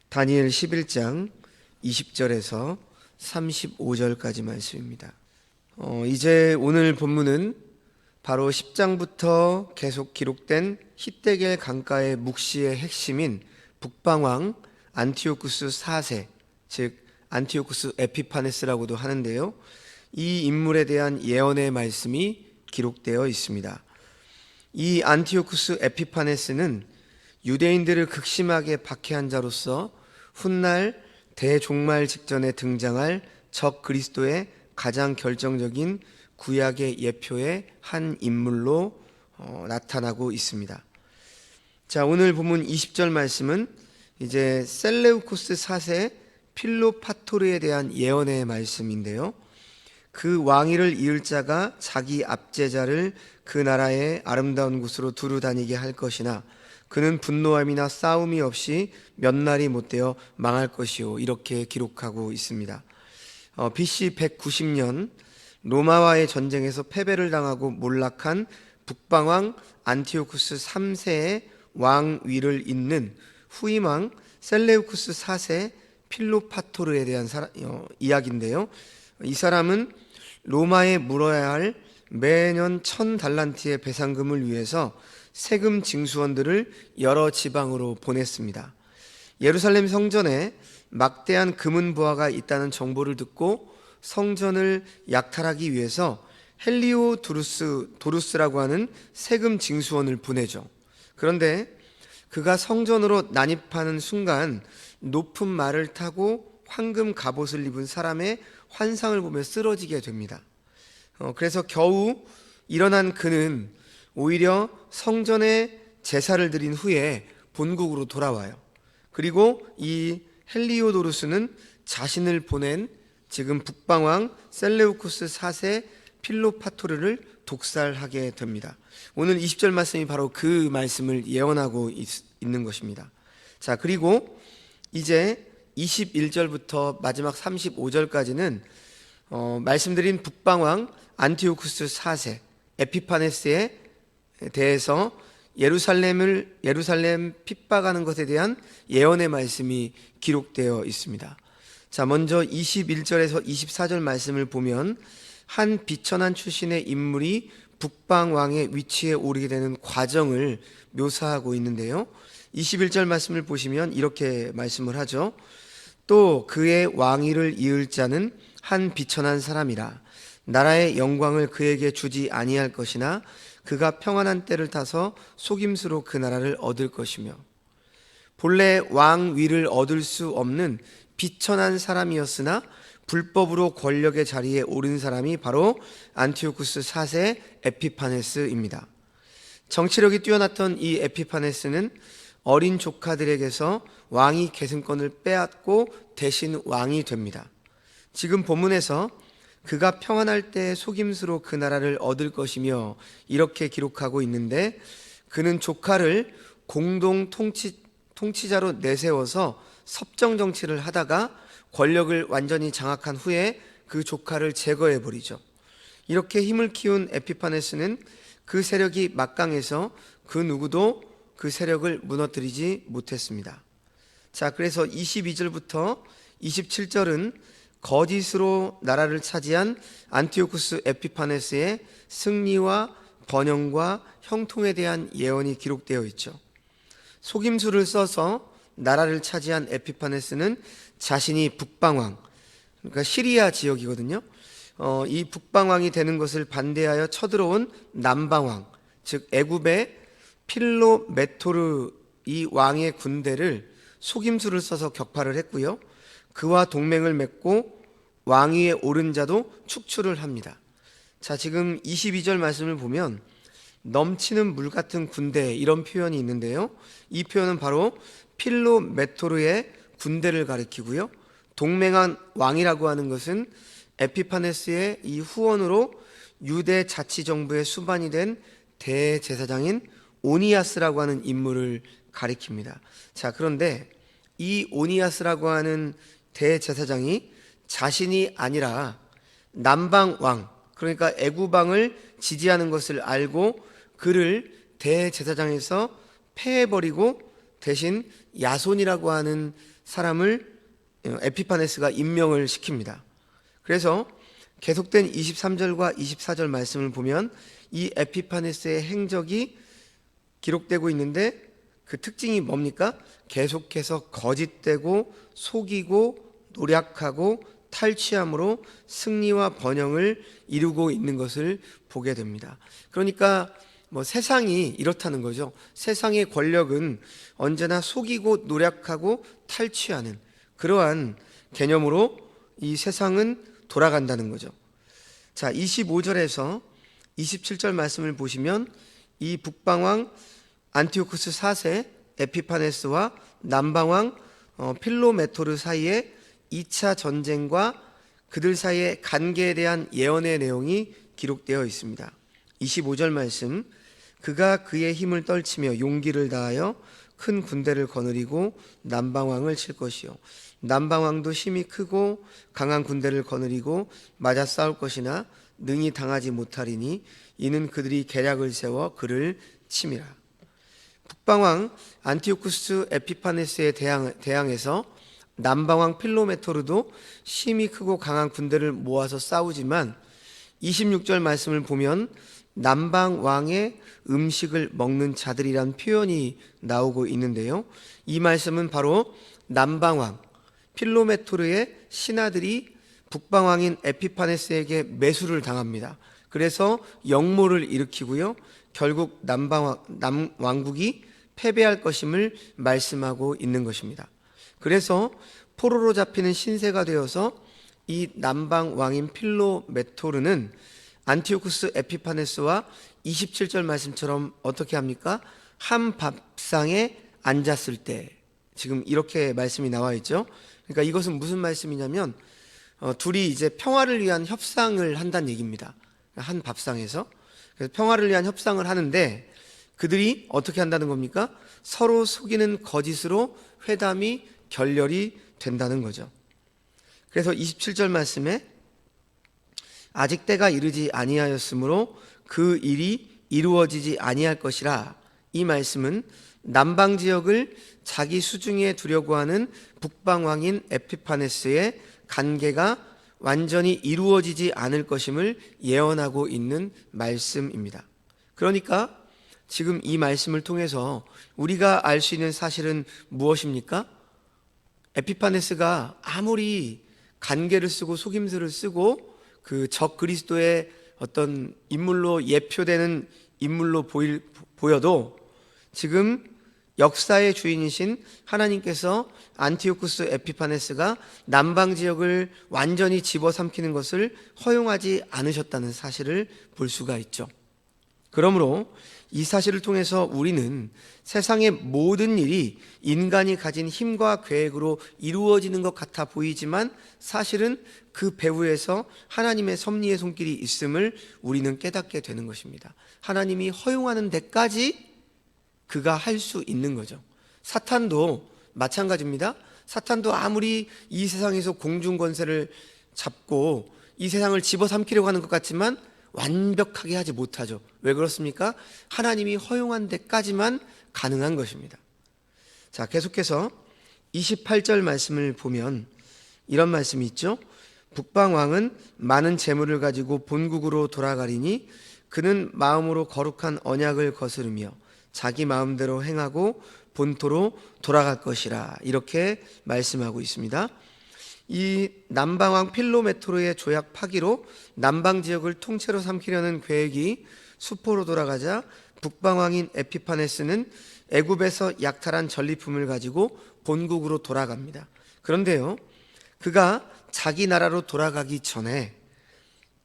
다니엘 11장 20절에서 35절까지 말씀입니다. 이제 오늘 본문은 바로 10장부터 계속 기록된 히데겔 강가의 묵시의 핵심인 북방왕 안티오쿠스 4세, 즉 안티오쿠스 에피파네스라고도 하는데요. 이 인물에 대한 예언의 말씀이 기록되어 있습니다. 이 안티오쿠스 에피파네스는 유대인들을 극심하게 박해한 자로서 훗날 대종말 직전에 등장할 적 그리스도의 가장 결정적인 구약의 예표의 한 인물로 나타나고 있습니다. 자, 오늘 본문 20절 말씀은 이제 셀레우코스 4세 필로파토르에 대한 예언의 말씀인데요. 그 왕위를 이을 자가 자기 압제자를 그 나라의 아름다운 곳으로 두루 다니게 할 것이나 그는 분노함이나 싸움이 없이 몇 날이 못되어 망할 것이요, 이렇게 기록하고 있습니다. BC 190년 로마와의 전쟁에서 패배를 당하고 몰락한 북방왕 안티오쿠스 3세의 왕위를 잇는 후임왕 셀레우쿠스 4세 필로파토르에 대한 이야기인데요. 이 사람은 로마에 물어야 할 매년 1000달란트의 배상금을 위해서 세금 징수원들을 여러 지방으로 보냈습니다. 예루살렘 성전에 막대한 금은 보화가 있다는 정보를 듣고 성전을 약탈하기 위해서 도루스라고 하는 세금 징수원을 보내죠. 그런데 그가 성전으로 난입하는 순간 높은 말을 타고 황금 갑옷을 입은 사람의 환상을 보며 쓰러지게 됩니다. 그래서 겨우 일어난 그는 오히려 성전에 제사를 드린 후에 본국으로 돌아와요. 그리고 이 헬리오도루스는 자신을 보낸 지금 북방왕 셀레우쿠스 4세 필로파토르를 독살하게 됩니다. 오늘 20절 말씀이 바로 그 말씀을 예언하고 있는 것입니다. 자, 그리고 이제 21절부터 마지막 35절까지는 말씀드린 북방왕 안티오쿠스 4세 에피파네스에 대해서 예루살렘 핍박하는 것에 대한 예언의 말씀이 기록되어 있습니다. 자, 먼저 21절에서 24절 말씀을 보면 한 비천한 출신의 인물이 북방왕의 위치에 오르게 되는 과정을 묘사하고 있는데요. 21절 말씀을 보시면 이렇게 말씀을 하죠. 또 그의 왕위를 이을 자는 한 비천한 사람이라. 나라의 영광을 그에게 주지 아니할 것이나 그가 평안한 때를 타서 속임수로 그 나라를 얻을 것이며, 본래 왕위를 얻을 수 없는 비천한 사람이었으나 불법으로 권력의 자리에 오른 사람이 바로 안티오쿠스 4세 에피파네스입니다. 정치력이 뛰어났던 이 에피파네스는 어린 조카들에게서 왕위 계승권을 빼앗고 대신 왕이 됩니다. 지금 본문에서 그가 평안할 때 속임수로 그 나라를 얻을 것이며 이렇게 기록하고 있는데, 그는 조카를 공동 통치자로 내세워서 섭정 정치를 하다가 권력을 완전히 장악한 후에 그 조카를 제거해버리죠. 이렇게 힘을 키운 에피파네스는 그 세력이 막강해서 그 누구도 그 세력을 무너뜨리지 못했습니다. 자, 그래서 22절부터 27절은 거짓으로 나라를 차지한 안티오쿠스 에피파네스의 승리와 번영과 형통에 대한 예언이 기록되어 있죠. 속임수를 써서 나라를 차지한 에피파네스는 자신이 북방왕, 그러니까 시리아 지역이거든요. 이 북방왕이 되는 것을 반대하여 쳐들어온 남방왕, 즉 애굽의 필로메토르 이 왕의 군대를 속임수를 써서 격파를 했고요. 그와 동맹을 맺고 왕위에 오른 자도 축출을 합니다. 자, 지금 22절 말씀을 보면 넘치는 물 같은 군대, 이런 표현이 있는데요. 이 표현은 바로 필로메토르의 군대를 가리키고요. 동맹한 왕이라고 하는 것은 에피파네스의 이 후원으로 유대 자치정부의 수반이 된 대제사장인 오니아스라고 하는 인물을 가리킵니다. 자, 그런데 이 오니아스라고 하는 대제사장이 자신이 아니라 남방 왕, 그러니까 애굽왕을 지지하는 것을 알고 그를 대제사장에서 패해버리고 대신 야손이라고 하는 사람을 에피파네스가 임명을 시킵니다. 그래서 계속된 23절과 24절 말씀을 보면 이 에피파네스의 행적이 기록되고 있는데 그 특징이 뭡니까? 계속해서 거짓되고 속이고 노략하고 탈취함으로 승리와 번영을 이루고 있는 것을 보게 됩니다. 그러니까 세상이 이렇다는 거죠. 세상의 권력은 언제나 속이고 노략하고 탈취하는 그러한 개념으로 이 세상은 돌아간다는 거죠. 자, 25절에서 27절 말씀을 보시면 이 북방왕 안티오쿠스 4세 에피파네스와 남방왕 필로메토르 사이에 2차 전쟁과 그들 사이의 관계에 대한 예언의 내용이 기록되어 있습니다. 25절 말씀, 그가 그의 힘을 떨치며 용기를 다하여 큰 군대를 거느리고 남방왕을 칠 것이요 남방왕도 힘이 크고 강한 군대를 거느리고 맞아 싸울 것이나 능히 당하지 못하리니 이는 그들이 계략을 세워 그를 침이라. 북방왕 안티오쿠스 에피파네스에 대항해서 남방왕 필로메토르도 힘이 크고 강한 군대를 모아서 싸우지만 26절 말씀을 보면 남방왕의 음식을 먹는 자들이란 표현이 나오고 있는데요. 이 말씀은 바로 남방왕 필로메토르의 신하들이 북방왕인 에피파네스에게 매수를 당합니다. 그래서 역모를 일으키고요. 결국 남왕국이 패배할 것임을 말씀하고 있는 것입니다. 그래서 포로로 잡히는 신세가 되어서 이 남방왕인 필로메토르는 안티오쿠스 에피파네스와 27절 말씀처럼 어떻게 합니까? 한 밥상에 앉았을 때, 지금 이렇게 말씀이 나와 있죠. 그러니까 이것은 무슨 말씀이냐면 둘이 이제 평화를 위한 협상을 한다는 얘기입니다. 한 밥상에서. 그래서 평화를 위한 협상을 하는데 그들이 어떻게 한다는 겁니까? 서로 속이는 거짓으로 회담이 결렬이 된다는 거죠. 그래서 27절 말씀에 아직 때가 이르지 아니하였으므로 그 일이 이루어지지 아니할 것이라. 이 말씀은 남방 지역을 자기 수중에 두려고 하는 북방왕인 에피파네스의 관계가 완전히 이루어지지 않을 것임을 예언하고 있는 말씀입니다. 그러니까 지금 이 말씀을 통해서 우리가 알 수 있는 사실은 무엇입니까? 에피파네스가 아무리 간계를 쓰고 속임수를 쓰고 그 적 그리스도의 어떤 인물로 예표되는 인물로 보여도 지금 역사의 주인이신 하나님께서 안티오쿠스 에피파네스가 남방 지역을 완전히 집어삼키는 것을 허용하지 않으셨다는 사실을 볼 수가 있죠. 그러므로 이 사실을 통해서 우리는 세상의 모든 일이 인간이 가진 힘과 계획으로 이루어지는 것 같아 보이지만 사실은 그 배후에서 하나님의 섭리의 손길이 있음을 우리는 깨닫게 되는 것입니다. 하나님이 허용하는 데까지 그가 할 수 있는 거죠. 사탄도 마찬가지입니다. 사탄도 아무리 이 세상에서 공중 권세를 잡고 이 세상을 집어삼키려고 하는 것 같지만 완벽하게 하지 못하죠. 왜 그렇습니까? 하나님이 허용한 데까지만 가능한 것입니다. 자, 계속해서 28절 말씀을 보면 이런 말씀이 있죠. 북방왕은 많은 재물을 가지고 본국으로 돌아가리니 그는 마음으로 거룩한 언약을 거스르며 자기 마음대로 행하고 본토로 돌아갈 것이라. 이렇게 말씀하고 있습니다. 이 남방왕 필로메토르의 조약 파기로 남방 지역을 통째로 삼키려는 계획이 수포로 돌아가자 북방왕인 에피파네스는 애굽에서 약탈한 전리품을 가지고 본국으로 돌아갑니다. 그런데요, 그가 자기 나라로 돌아가기 전에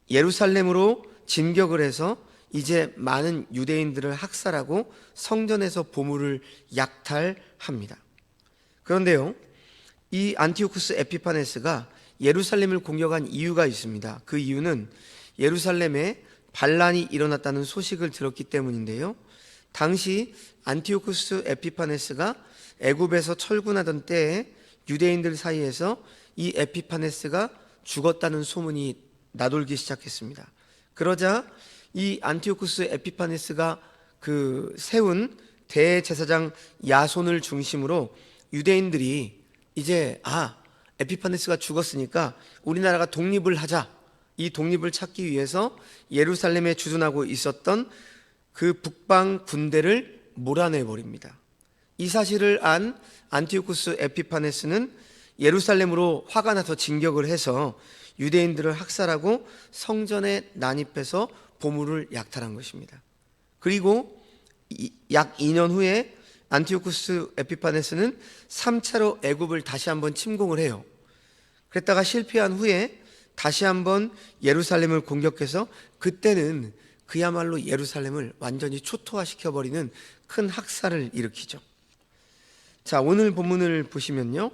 예루살렘으로 진격을 해서 이제 많은 유대인들을 학살하고 성전에서 보물을 약탈합니다. 그런데요, 이 안티오쿠스 에피파네스가 예루살렘을 공격한 이유가 있습니다. 그 이유는 예루살렘에 반란이 일어났다는 소식을 들었기 때문인데요. 당시 안티오쿠스 에피파네스가 애굽에서 철군하던 때에 유대인들 사이에서 이 에피파네스가 죽었다는 소문이 나돌기 시작했습니다. 그러자 이 안티오쿠스 에피파네스가 그 세운 대제사장 야손을 중심으로 유대인들이 이제 에피파네스가 죽었으니까 우리나라가 독립을 하자, 이 독립을 찾기 위해서 예루살렘에 주둔하고 있었던 그 북방 군대를 몰아내 버립니다. 이 사실을 안 안티오쿠스 에피파네스는 예루살렘으로 화가 나서 진격을 해서 유대인들을 학살하고 성전에 난입해서 보물을 약탈한 것입니다. 그리고 약 2년 후에 안티오쿠스 에피파네스는 3차로 애굽을 다시 한번 침공을 해요. 그랬다가 실패한 후에 다시 한번 예루살렘을 공격해서 그때는 그야말로 예루살렘을 완전히 초토화시켜버리는 큰 학살을 일으키죠. 자, 오늘 본문을 보시면요,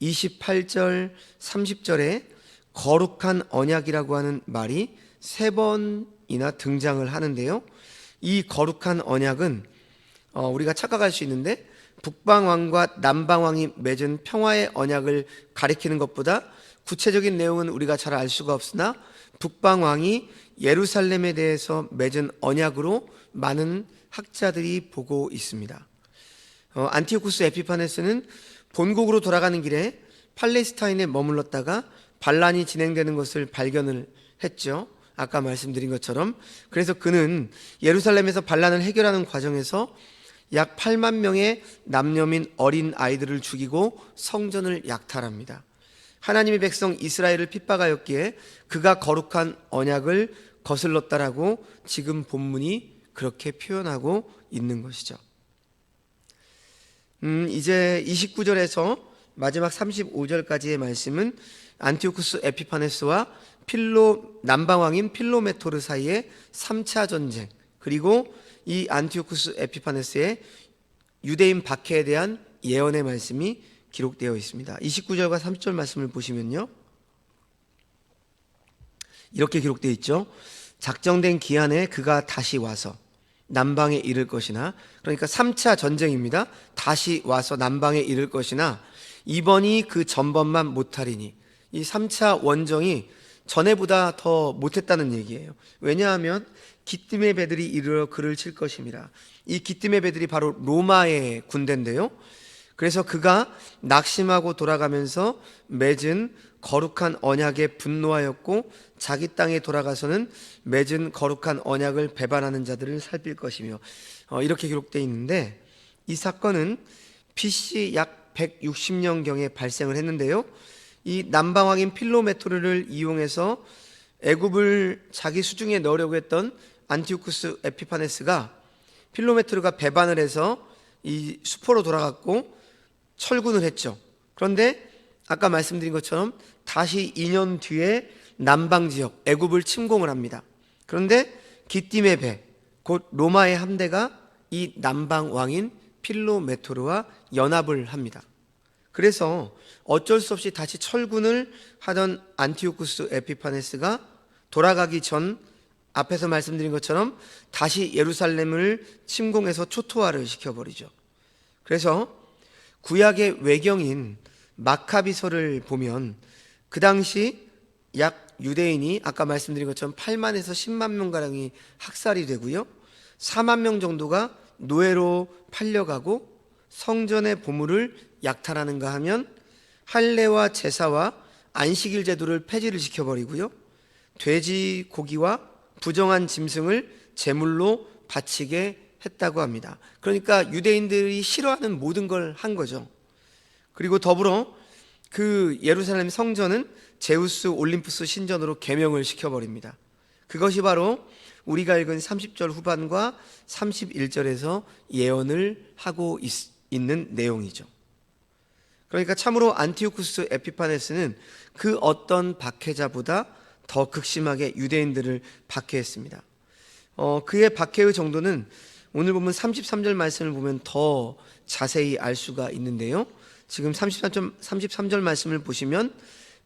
28절, 30절에 거룩한 언약이라고 하는 말이 3번이나 등장을 하는데요, 이 거룩한 언약은 우리가 착각할 수 있는데 북방왕과 남방왕이 맺은 평화의 언약을 가리키는 것보다 구체적인 내용은 우리가 잘 알 수가 없으나 북방왕이 예루살렘에 대해서 맺은 언약으로 많은 학자들이 보고 있습니다. 안티오쿠스 에피파네스는 본국으로 돌아가는 길에 팔레스타인에 머물렀다가 반란이 진행되는 것을 발견을 했죠. 아까 말씀드린 것처럼. 그래서 그는 예루살렘에서 반란을 해결하는 과정에서 약 8만 명의 남녀민 어린 아이들을 죽이고 성전을 약탈합니다. 하나님의 백성 이스라엘을 핍박하였기에 그가 거룩한 언약을 거슬렀다라고 지금 본문이 그렇게 표현하고 있는 것이죠. 이제 29절에서 마지막 35절까지의 말씀은 안티오쿠스 에피파네스와 남방왕인 필로메토르 사이의 3차 전쟁, 그리고 이 안티오쿠스 에피파네스의 유대인 박해에 대한 예언의 말씀이 기록되어 있습니다. 29절과 30절 말씀을 보시면요, 이렇게 기록되어 있죠. 작정된 기한에 그가 다시 와서 남방에 이를 것이나, 그러니까 3차 전쟁입니다. 다시 와서 남방에 이를 것이나 이번이 그 전번만 못하리니, 이 3차 원정이 전에보다 더 못했다는 얘기예요. 왜냐하면 기뜸의 배들이 이르러 그를 칠 것입니다. 이 기뜸의 배들이 바로 로마의 군대인데요, 그래서 그가 낙심하고 돌아가면서 맺은 거룩한 언약에 분노하였고 자기 땅에 돌아가서는 맺은 거룩한 언약을 배반하는 자들을 살필 것이며, 이렇게 기록되어 있는데, 이 사건은 BC 약 160년경에 발생을 했는데요, 이 남방왕인 필로메토르를 이용해서 애굽을 자기 수중에 넣으려고 했던 안티오쿠스 에피파네스가 필로메토르가 배반을 해서 이 수포로 돌아갔고 철군을 했죠. 그런데 아까 말씀드린 것처럼 다시 2년 뒤에 남방 지역 애굽을 침공을 합니다. 그런데 기띔의 배, 곧 로마의 함대가 이 남방 왕인 필로메토르와 연합을 합니다. 그래서 어쩔 수 없이 다시 철군을 하던 안티오쿠스 에피파네스가 돌아가기 전 앞에서 말씀드린 것처럼 다시 예루살렘을 침공해서 초토화를 시켜버리죠. 그래서 구약의 외경인 마카비서를 보면 그 당시 약 유대인이 아까 말씀드린 것처럼 8만에서 10만 명가량이 학살이 되고요, 4만 명 정도가 노예로 팔려가고 성전의 보물을 약탈하는가 하면 할례와 제사와 안식일 제도를 폐지를 시켜버리고요, 돼지 고기와 부정한 짐승을 제물로 바치게 했다고 합니다. 그러니까 유대인들이 싫어하는 모든 걸 한 거죠. 그리고 더불어 그 예루살렘 성전은 제우스 올림푸스 신전으로 개명을 시켜버립니다. 그것이 바로 우리가 읽은 30절 후반과 31절에서 예언을 하고 있는 내용이죠. 그러니까 참으로 안티오쿠스 에피파네스는 그 어떤 박해자보다 더 극심하게 유대인들을 박해했습니다. 그의 박해의 정도는 오늘 보면 33절 말씀을 보면 더 자세히 알 수가 있는데요, 지금 33절 말씀을 보시면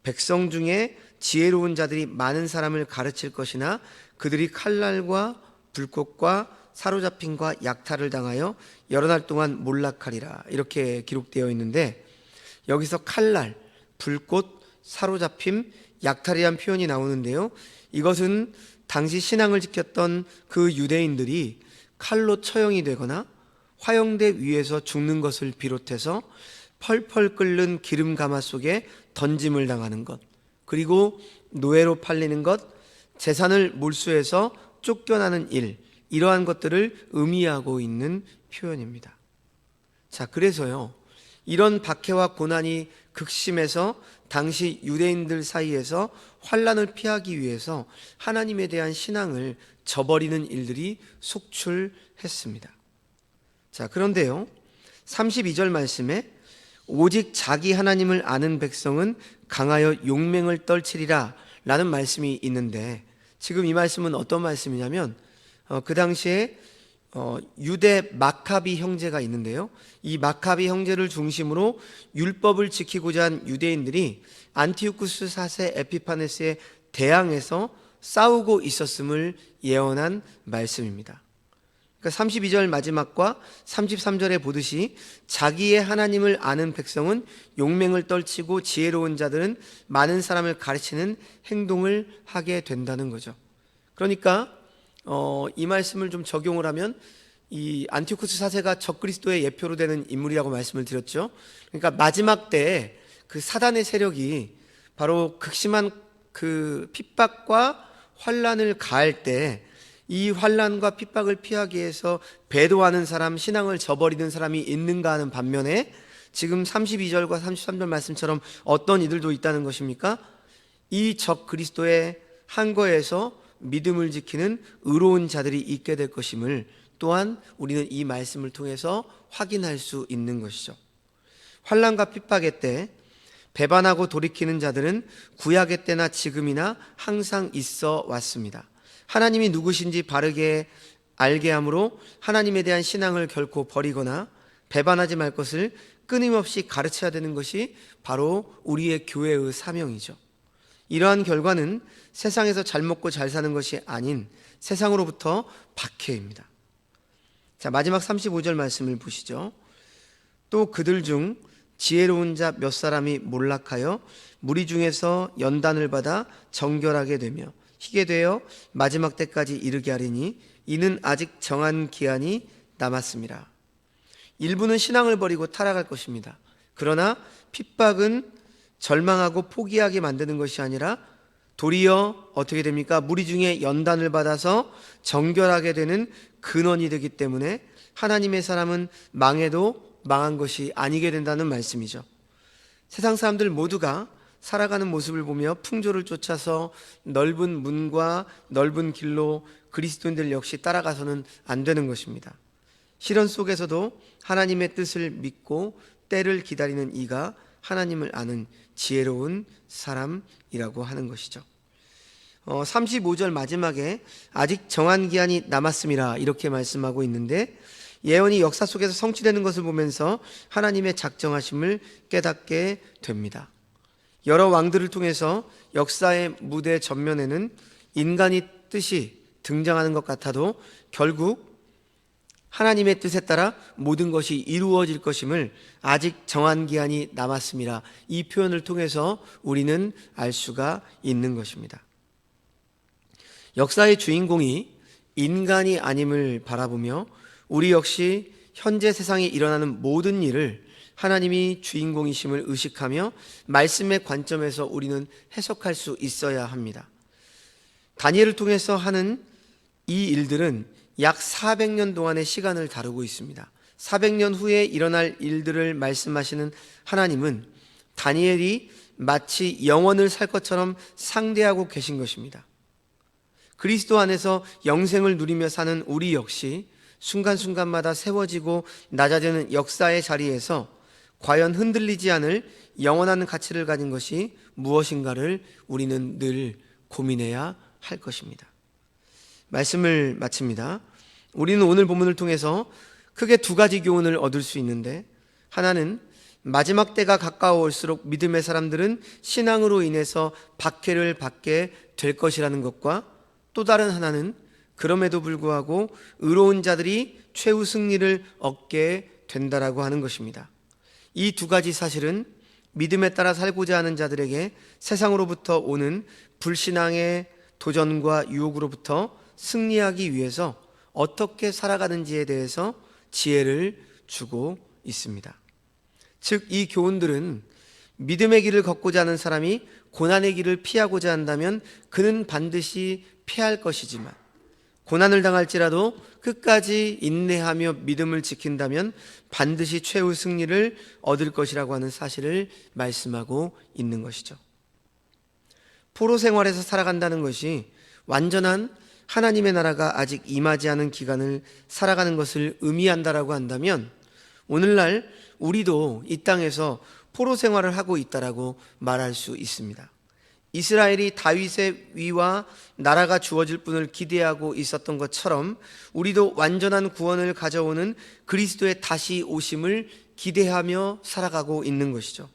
백성 중에 지혜로운 자들이 많은 사람을 가르칠 것이나 그들이 칼날과 불꽃과 사로잡힘과 약탈을 당하여 여러 날 동안 몰락하리라, 이렇게 기록되어 있는데, 여기서 칼날, 불꽃, 사로잡힘, 약탈이란 표현이 나오는데요, 이것은 당시 신앙을 지켰던 그 유대인들이 칼로 처형이 되거나 화형대 위에서 죽는 것을 비롯해서 펄펄 끓는 기름 가마 속에 던짐을 당하는 것, 그리고 노예로 팔리는 것, 재산을 몰수해서 쫓겨나는 일, 이러한 것들을 의미하고 있는 표현입니다. 자, 그래서요, 이런 박해와 고난이 극심해서 당시 유대인들 사이에서 환란을 피하기 위해서 하나님에 대한 신앙을 저버리는 일들이 속출했습니다. 자, 그런데요, 32절 말씀에 오직 자기 하나님을 아는 백성은 강하여 용맹을 떨치리라 라는 말씀이 있는데, 지금 이 말씀은 어떤 말씀이냐면 그 당시에 유대 마카비 형제가 있는데요, 이 마카비 형제를 중심으로 율법을 지키고자 한 유대인들이 안티오쿠스 4세 에피파네스에 대항해서 싸우고 있었음을 예언한 말씀입니다. 그러니까 32절 마지막과 33절에 보듯이 자기의 하나님을 아는 백성은 용맹을 떨치고 지혜로운 자들은 많은 사람을 가르치는 행동을 하게 된다는 거죠. 그러니까 이 말씀을 좀 적용을 하면 이 안티오쿠스 4세가 적그리스도의 예표로 되는 인물이라고 말씀을 드렸죠. 그러니까 마지막 때에 그 사단의 세력이 바로 극심한 그 핍박과 환란을 가할 때 이 환란과 핍박을 피하기 위해서 배도하는 사람, 신앙을 저버리는 사람이 있는가 하는 반면에 지금 32절과 33절 말씀처럼 어떤 이들도 있다는 것입니까? 이 적그리스도의 한거에서 믿음을 지키는 의로운 자들이 있게 될 것임을 또한 우리는 이 말씀을 통해서 확인할 수 있는 것이죠. 환난과 핍박의 때 배반하고 돌이키는 자들은 구약의 때나 지금이나 항상 있어 왔습니다. 하나님이 누구신지 바르게 알게 함으로 하나님에 대한 신앙을 결코 버리거나 배반하지 말 것을 끊임없이 가르쳐야 되는 것이 바로 우리의 교회의 사명이죠. 이러한 결과는 세상에서 잘 먹고 잘 사는 것이 아닌 세상으로부터 박해입니다. 자, 마지막 35절 말씀을 보시죠. 또 그들 중 지혜로운 자 몇 사람이 몰락하여 무리 중에서 연단을 받아 정결하게 되며 희게 되어 마지막 때까지 이르게 하리니 이는 아직 정한 기한이 남았습니다. 일부는 신앙을 버리고 타락할 것입니다. 그러나 핍박은 절망하고 포기하게 만드는 것이 아니라 도리어 어떻게 됩니까? 무리 중에 연단을 받아서 정결하게 되는 근원이 되기 때문에 하나님의 사람은 망해도 망한 것이 아니게 된다는 말씀이죠. 세상 사람들 모두가 살아가는 모습을 보며 풍조를 쫓아서 넓은 문과 넓은 길로 그리스도인들 역시 따라가서는 안 되는 것입니다. 시련 속에서도 하나님의 뜻을 믿고 때를 기다리는 이가 하나님을 아는 지혜로운 사람이라고 하는 것이죠. 35절 마지막에 아직 정한 기한이 남았음이라 이렇게 말씀하고 있는데, 예언이 역사 속에서 성취되는 것을 보면서 하나님의 작정하심을 깨닫게 됩니다. 여러 왕들을 통해서 역사의 무대 전면에는 인간의 뜻이 등장하는 것 같아도 결국 하나님의 뜻에 따라 모든 것이 이루어질 것임을 아직 정한 기한이 남았습니다. 이 표현을 통해서 우리는 알 수가 있는 것입니다. 역사의 주인공이 인간이 아님을 바라보며 우리 역시 현재 세상에 일어나는 모든 일을 하나님이 주인공이심을 의식하며 말씀의 관점에서 우리는 해석할 수 있어야 합니다. 다니엘을 통해서 하는 이 일들은 약 400년 동안의 시간을 다루고 있습니다. 400년 후에 일어날 일들을 말씀하시는 하나님은 다니엘이 마치 영원을 살 것처럼 상대하고 계신 것입니다. 그리스도 안에서 영생을 누리며 사는 우리 역시 순간순간마다 세워지고 낮아지는 역사의 자리에서 과연 흔들리지 않을 영원한 가치를 가진 것이 무엇인가를 우리는 늘 고민해야 할 것입니다. 말씀을 마칩니다. 우리는 오늘 본문을 통해서 크게 두 가지 교훈을 얻을 수 있는데, 하나는 마지막 때가 가까워올수록 믿음의 사람들은 신앙으로 인해서 박해를 받게 될 것이라는 것과, 또 다른 하나는 그럼에도 불구하고 의로운 자들이 최후 승리를 얻게 된다라고 하는 것입니다. 이 두 가지 사실은 믿음에 따라 살고자 하는 자들에게 세상으로부터 오는 불신앙의 도전과 유혹으로부터 승리하기 위해서 어떻게 살아가는지에 대해서 지혜를 주고 있습니다. 즉, 이 교훈들은 믿음의 길을 걷고자 하는 사람이 고난의 길을 피하고자 한다면 그는 반드시 피할 것이지만, 고난을 당할지라도 끝까지 인내하며 믿음을 지킨다면 반드시 최후 승리를 얻을 것이라고 하는 사실을 말씀하고 있는 것이죠. 포로 생활에서 살아간다는 것이 완전한 하나님의 나라가 아직 임하지 않은 기간을 살아가는 것을 의미한다라고 한다면, 오늘날 우리도 이 땅에서 포로 생활을 하고 있다라고 말할 수 있습니다. 이스라엘이 다윗의 위와 나라가 주어질 분을 기대하고 있었던 것처럼 우리도 완전한 구원을 가져오는 그리스도의 다시 오심을 기대하며 살아가고 있는 것이죠.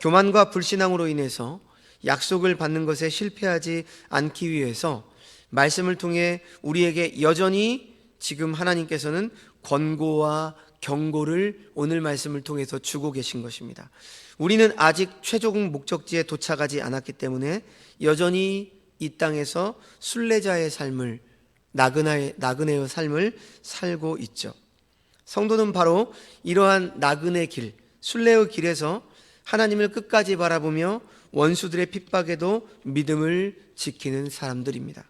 교만과 불신앙으로 인해서 약속을 받는 것에 실패하지 않기 위해서 말씀을 통해 우리에게 여전히 지금 하나님께서는 권고와 경고를 오늘 말씀을 통해서 주고 계신 것입니다. 우리는 아직 최종 목적지에 도착하지 않았기 때문에 여전히 이 땅에서 순례자의 삶을, 나그네의 삶을 살고 있죠. 성도는 바로 이러한 나그네 길, 순례의 길에서 하나님을 끝까지 바라보며 원수들의 핍박에도 믿음을 지키는 사람들입니다.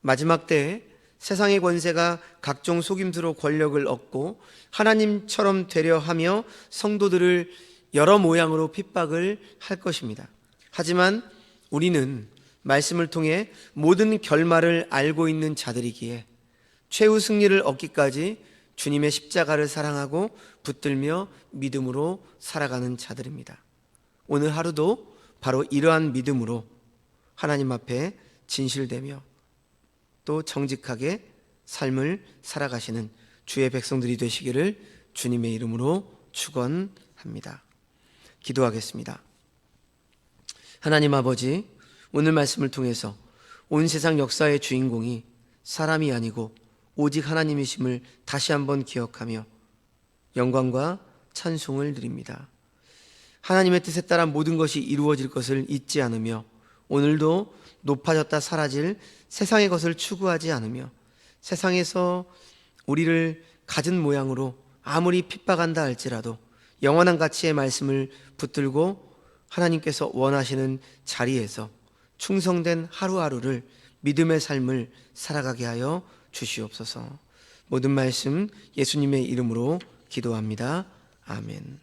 마지막 때에 세상의 권세가 각종 속임수로 권력을 얻고 하나님처럼 되려 하며 성도들을 여러 모양으로 핍박을 할 것입니다. 하지만 우리는 말씀을 통해 모든 결말을 알고 있는 자들이기에 최후 승리를 얻기까지 주님의 십자가를 사랑하고 붙들며 믿음으로 살아가는 자들입니다. 오늘 하루도 바로 이러한 믿음으로 하나님 앞에 진실되며 또 정직하게 삶을 살아가시는 주의 백성들이 되시기를 주님의 이름으로 축원합니다. 기도하겠습니다. 하나님 아버지, 오늘 말씀을 통해서 온 세상 역사의 주인공이 사람이 아니고 오직 하나님이심을 다시 한번 기억하며 영광과 찬송을 드립니다. 하나님의 뜻에 따라 모든 것이 이루어질 것을 잊지 않으며 오늘도 높아졌다 사라질 세상의 것을 추구하지 않으며 세상에서 우리를 가진 모양으로 아무리 핍박한다 할지라도 영원한 가치의 말씀을 붙들고 하나님께서 원하시는 자리에서 충성된 하루하루를 믿음의 삶을 살아가게 하여 주시옵소서. 모든 말씀 예수님의 이름으로 기도합니다. 아멘.